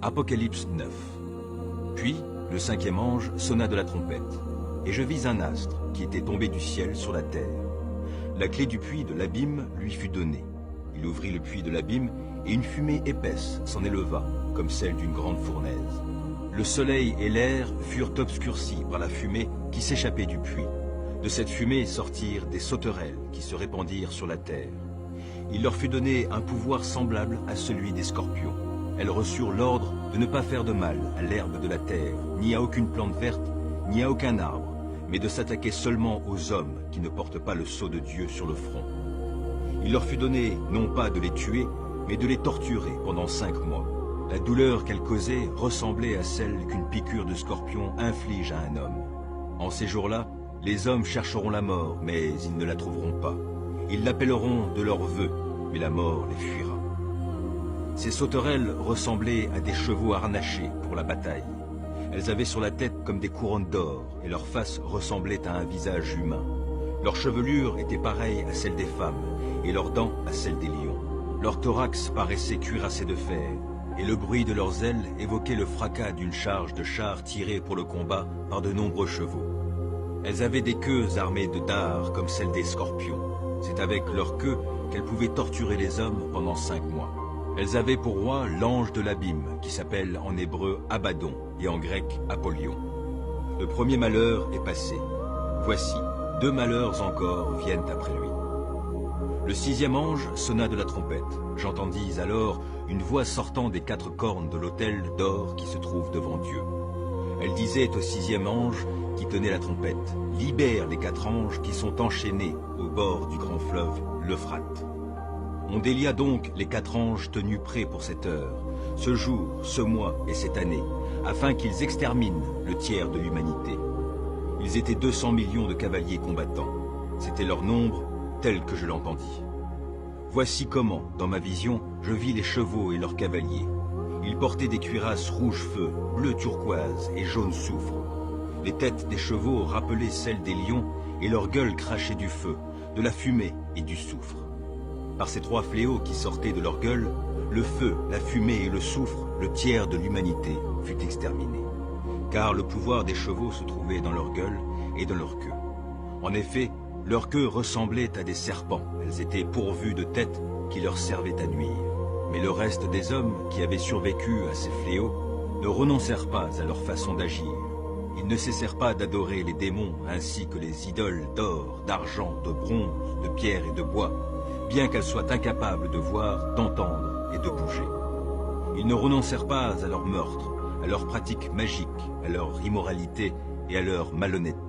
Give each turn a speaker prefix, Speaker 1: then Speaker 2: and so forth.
Speaker 1: Apocalypse 9. Puis, le cinquième ange sonna de la trompette, et je vis un astre qui était tombé du ciel sur la terre. La clé du puits de l'abîme lui fut donnée. Il ouvrit le puits de l'abîme, et une fumée épaisse s'en éleva, comme celle d'une grande fournaise. Le soleil et l'air furent obscurcis par la fumée qui s'échappait du puits. De cette fumée sortirent des sauterelles qui se répandirent sur la terre. Il leur fut donné un pouvoir semblable à celui des scorpions. Elles reçurent l'ordre de ne pas faire de mal à l'herbe de la terre, ni à aucune plante verte, ni à aucun arbre, mais de s'attaquer seulement aux hommes qui ne portent pas le sceau de Dieu sur le front. Il leur fut donné non pas de les tuer, mais de les torturer pendant 5 mois. La douleur qu'elles causaient ressemblait à celle qu'une piqûre de scorpion inflige à un homme. En ces jours-là, les hommes chercheront la mort, mais ils ne la trouveront pas. Ils l'appelleront de leur vœu, mais la mort les fuira. Ces sauterelles ressemblaient à des chevaux harnachés pour la bataille. Elles avaient sur la tête comme des couronnes d'or, et leur face ressemblait à un visage humain. Leur chevelure était pareille à celle des femmes, et leurs dents à celles des lions. Leur thorax paraissait cuirassé de fer, et le bruit de leurs ailes évoquait le fracas d'une charge de chars tirés pour le combat par de nombreux chevaux. Elles avaient des queues armées de dards comme celles des scorpions. C'est avec leurs queues qu'elles pouvaient torturer les hommes pendant 5 mois. Elles avaient pour roi l'ange de l'abîme, qui s'appelle en hébreu Abaddon et en grec Apollyon. Le premier malheur est passé. Voici, 2 malheurs encore viennent après lui. Le 6e ange sonna de la trompette. J'entendis alors une voix sortant des 4 cornes de l'autel d'or qui se trouve devant Dieu. Elle disait au 6e ange qui tenait la trompette, « Libère les 4 anges qui sont enchaînés au bord du grand fleuve, l'Euphrate. » On délia donc les 4 anges tenus prêts pour cette heure, ce jour, ce mois et cette année, afin qu'ils exterminent le tiers de l'humanité. Ils étaient 200 millions de cavaliers combattants. C'était leur nombre tel que je l'entendis. Voici comment, dans ma vision, je vis les chevaux et leurs cavaliers. Ils portaient des cuirasses rouge feu, bleu turquoise et jaune soufre. Les têtes des chevaux rappelaient celles des lions et leurs gueules crachaient du feu, de la fumée et du soufre. Par ces 3 fléaux qui sortaient de leur gueule, le feu, la fumée et le soufre, le tiers de l'humanité, fut exterminé. Car le pouvoir des chevaux se trouvait dans leur gueule et dans leur queue. En effet, leurs queues ressemblaient à des serpents. Elles étaient pourvues de têtes qui leur servaient à nuire. Mais le reste des hommes qui avaient survécu à ces fléaux ne renoncèrent pas à leur façon d'agir. Ils ne cessèrent pas d'adorer les démons ainsi que les idoles d'or, d'argent, de bronze, de pierre et de bois, bien qu'elles soient incapables de voir, d'entendre et de bouger. Ils ne renoncèrent pas à leur meurtre, à leurs pratiques magiques, à leur immoralité et à leur malhonnêteté.